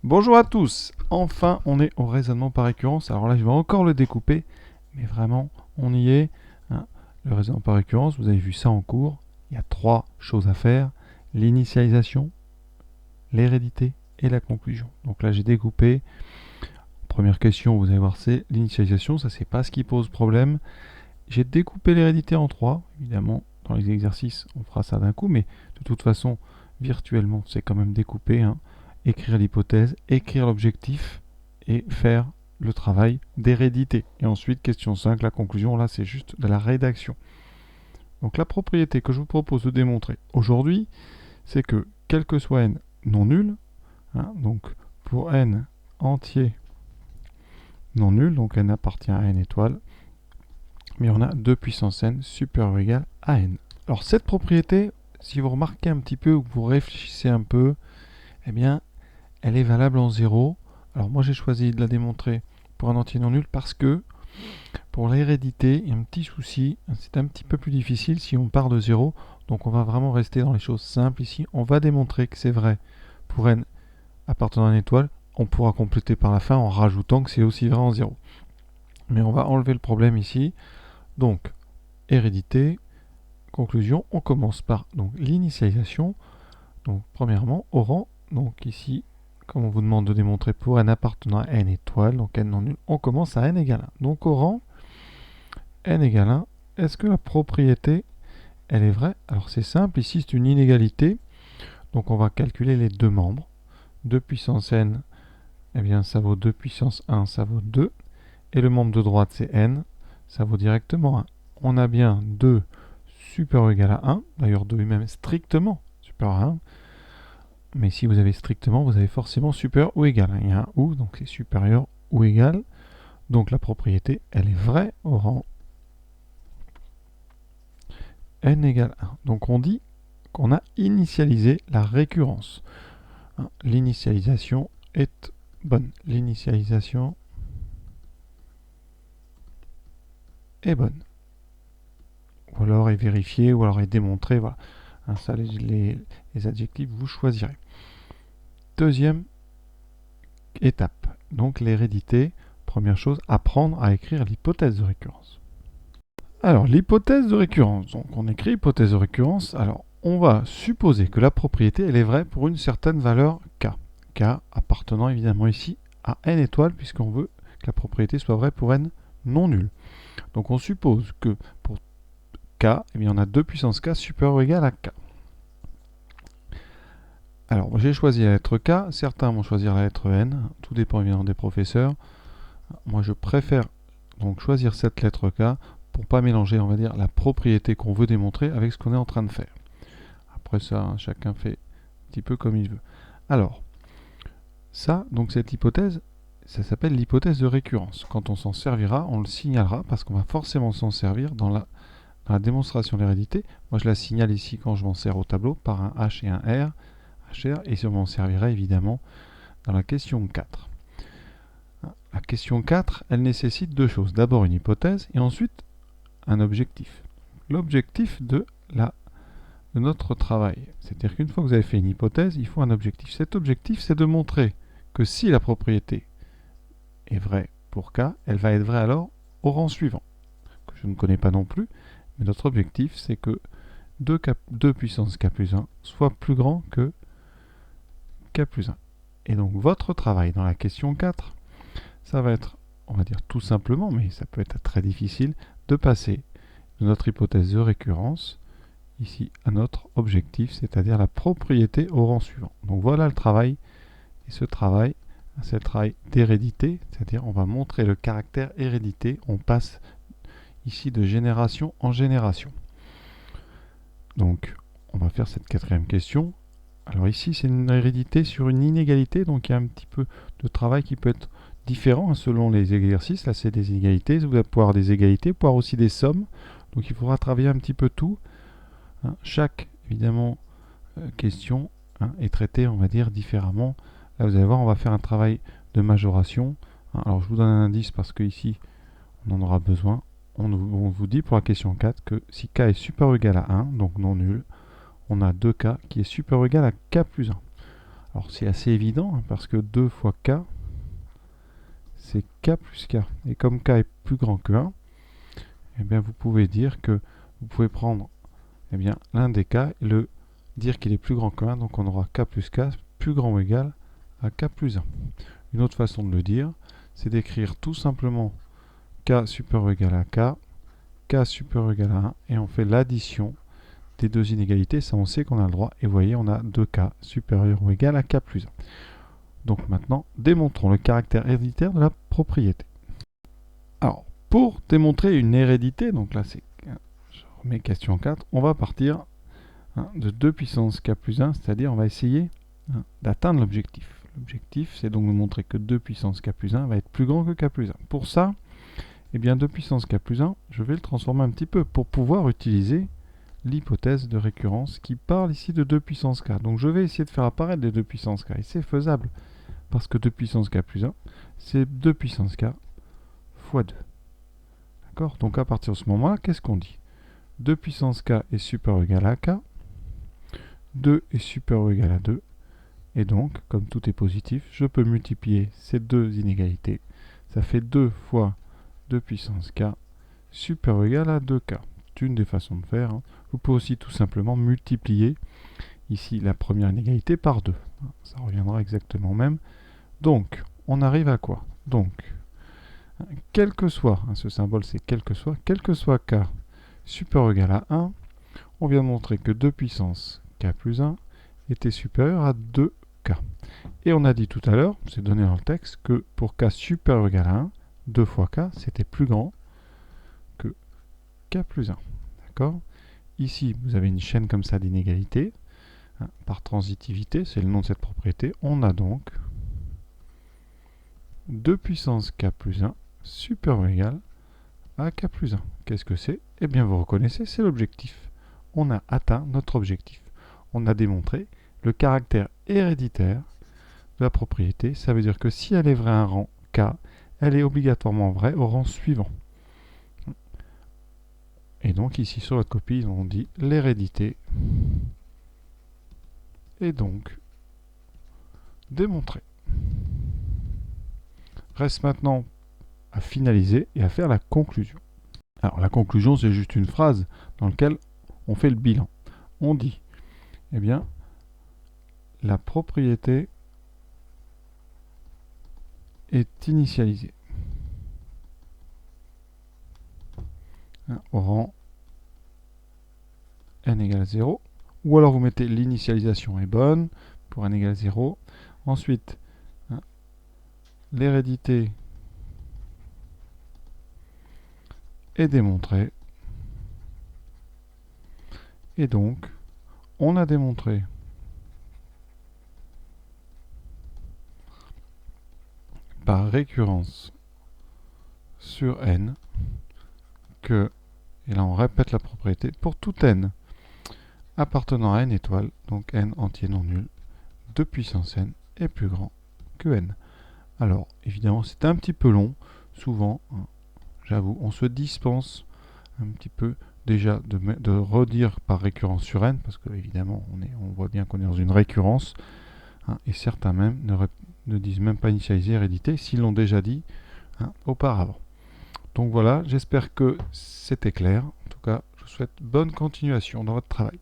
Bonjour à tous. Enfin, on est au raisonnement par récurrence. Alors là, je vais encore le découper, mais vraiment, on y est, hein. Le raisonnement par récurrence, vous avez vu ça en cours. Il y a trois choses à faire. L'initialisation, l'hérédité et la conclusion. Donc là, j'ai découpé. Première question, vous allez voir, c'est l'initialisation. Ça, c'est pas ce qui pose problème. J'ai découpé l'hérédité en trois. Évidemment, dans les exercices, on fera ça d'un coup, mais de toute façon, virtuellement, c'est quand même découpé, hein. Écrire l'hypothèse, écrire l'objectif et faire le travail d'hérédité. Et ensuite, question 5, la conclusion, là, c'est juste de la rédaction. Donc la propriété que je vous propose de démontrer aujourd'hui, c'est que quel que soit n non nul, hein, donc pour n entier non nul, donc n appartient à n étoiles, mais on a 2 puissance n supérieur ou égal à n. Alors cette propriété, si vous remarquez un petit peu ou que vous réfléchissez un peu, eh bien, elle est valable en 0. Alors moi j'ai choisi de la démontrer pour un entier non nul parce que pour l'hérédité, il y a un petit souci, c'est un petit peu plus difficile si on part de 0. Donc on va vraiment rester dans les choses simples ici. On va démontrer que c'est vrai pour n appartenant à une étoile. On pourra compléter par la fin en rajoutant que c'est aussi vrai en 0. Mais on va enlever le problème ici. Donc, hérédité, conclusion, on commence par l'initialisation. Donc premièrement, au rang, donc ici, comme on vous demande de démontrer pour n appartenant à n étoiles, donc n non nul, on commence à n égale 1. Donc au rang, n égale 1, est-ce que la propriété, elle est vraie? Alors c'est simple, ici c'est une inégalité, donc on va calculer les deux membres. 2 puissance n, eh bien ça vaut 2 puissance 1, ça vaut 2. Et le membre de droite c'est n, ça vaut directement 1. On a bien 2 supérieur ou égal à 1, d'ailleurs 2 est même strictement supérieur à 1. Mais si vous avez strictement, vous avez forcément supérieur ou égal. Il y a un ou, donc c'est supérieur ou égal. Donc la propriété, elle est vraie au rang n égale 1. Donc on dit qu'on a initialisé la récurrence. L'initialisation est bonne. L'initialisation est bonne. Ou alors est vérifiée, ou alors est démontrée. Voilà. Ça, les adjectifs, vous choisirez. Deuxième étape, donc l'hérédité. Première chose, apprendre à écrire l'hypothèse de récurrence. Alors, l'hypothèse de récurrence. Donc, on écrit hypothèse de récurrence. Alors, on va supposer que la propriété, elle est vraie pour une certaine valeur k. K appartenant évidemment ici à n étoiles, puisqu'on veut que la propriété soit vraie pour n non nul. Donc, on suppose que pour k, eh bien, on a 2 puissance k supérieur ou égal à k. Alors, j'ai choisi la lettre k. Certains vont choisir la lettre n. Tout dépend évidemment des professeurs. Moi, je préfère donc choisir cette lettre k pour pas mélanger, on va dire, la propriété qu'on veut démontrer avec ce qu'on est en train de faire. Après ça, hein, chacun fait un petit peu comme il veut. Alors, ça, donc cette hypothèse, ça s'appelle l'hypothèse de récurrence. Quand on s'en servira, on le signalera parce qu'on va forcément s'en servir dans la démonstration de l'hérédité. Moi, je la signale ici quand je m'en sers au tableau par un H et un R, HR, et je m'en servirai évidemment dans la question 4. La question 4, elle nécessite deux choses. D'abord une hypothèse et ensuite un objectif. L'objectif de notre travail. C'est-à-dire qu'une fois que vous avez fait une hypothèse, il faut un objectif. Cet objectif, c'est de montrer que si la propriété est vraie pour K, elle va être vraie alors au rang suivant, que je ne connais pas non plus, mais notre objectif, c'est que 2 puissance K plus 1 soit plus grand que K plus 1. Et donc votre travail dans la question 4, ça va être, on va dire tout simplement, mais ça peut être très difficile, de passer de notre hypothèse de récurrence ici à notre objectif, c'est-à-dire la propriété au rang suivant. Donc voilà le travail, et ce travail, c'est le travail d'hérédité, c'est-à-dire on va montrer le caractère hérédité, on passe ici de génération en génération. Donc on va faire cette quatrième question. Alors ici c'est une hérédité sur une inégalité, donc il y a un petit peu de travail qui peut être différent selon les exercices. Là c'est des inégalités, vous allez pouvoir des égalités, pouvoir aussi des sommes, donc il faudra travailler un petit peu tout. Chaque, évidemment, question est traitée, on va dire, différemment. Là, vous allez voir, on va faire un travail de majoration. Alors, je vous donne un indice parce qu'ici, on en aura besoin. On vous dit pour la question 4 que si k est supérieur ou égal à 1, donc non nul, on a 2k qui est supérieur ou égal à k plus 1. Alors c'est assez évident, hein, parce que 2 fois k, c'est k plus k. Et comme k est plus grand que 1, eh bien vous pouvez dire que vous pouvez prendre eh bien, l'un des k et le dire qu'il est plus grand que 1, donc on aura k plus k plus grand ou égal à k plus 1. Une autre façon de le dire, c'est d'écrire tout simplement k supérieur ou égal à k supérieur ou égal à 1, et on fait l'addition des deux inégalités, ça on sait qu'on a le droit, et vous voyez on a 2k supérieur ou égal à k plus 1. Donc maintenant, démontrons le caractère héréditaire de la propriété. Alors, pour démontrer une hérédité, donc là c'est, je remets question 4, on va partir de 2 puissance k plus 1, c'est-à-dire on va essayer d'atteindre l'objectif. L'objectif, c'est donc de montrer que 2 puissance k plus 1 va être plus grand que k plus 1. Pour ça, eh bien 2 puissance k plus 1, je vais le transformer un petit peu pour pouvoir utiliser l'hypothèse de récurrence qui parle ici de 2 puissance k. Donc je vais essayer de faire apparaître les 2 puissance k, et c'est faisable, parce que 2 puissance k plus 1, c'est 2 puissance k fois 2. D'accord? Donc à partir de ce moment-là, qu'est-ce qu'on dit? 2 puissance k est supérieur ou égal à k, 2 est supérieur ou égal à 2, et donc, comme tout est positif, je peux multiplier ces deux inégalités. Ça fait 2 fois 2 puissance k supérieur ou égal à 2k. C'est une des façons de faire. Vous pouvez aussi tout simplement multiplier ici la première inégalité par 2. Ça reviendra exactement au même. Donc, on arrive à quoi? Donc, quel que soit, ce symbole c'est quel que soit k supérieur ou égal à 1, on vient de montrer que 2 puissance k plus 1 était supérieur à 2k. Et on a dit tout à l'heure, c'est donné dans le texte, que pour k supérieur ou égal à 1, 2 fois k, c'était plus grand que k plus 1. D'accord? Ici, vous avez une chaîne comme ça d'inégalités. Par transitivité, c'est le nom de cette propriété. On a donc 2 puissance k plus 1 supérieur ou égal à k plus 1. Qu'est-ce que c'est? Eh bien, vous reconnaissez, c'est l'objectif. On a atteint notre objectif. On a démontré le caractère héréditaire de la propriété. Ça veut dire que si elle est vraie à un rang k, elle est obligatoirement vraie au rang suivant. Et donc ici sur votre copie, on dit l'hérédité est donc démontrée. Reste maintenant à finaliser et à faire la conclusion. Alors la conclusion, c'est juste une phrase dans laquelle on fait le bilan. On dit, eh bien, la propriété est initialisée au rang n égale 0. Ou alors vous mettez l'initialisation est bonne pour n égale 0. Ensuite, l'hérédité est démontrée. Et donc, on a démontré par récurrence sur n que, et là on répète la propriété, pour tout n appartenant à n étoiles, donc n entier non nul, 2 puissance n est plus grand que n. Alors, évidemment, c'est un petit peu long, souvent, j'avoue, on se dispense un petit peu déjà de redire par récurrence sur n, parce que évidemment, on voit bien qu'on est dans une récurrence, et certains même ne disent même pas initialiser, hérédité, s'ils l'ont déjà dit auparavant. Donc voilà, j'espère que c'était clair. En tout cas, je vous souhaite bonne continuation dans votre travail.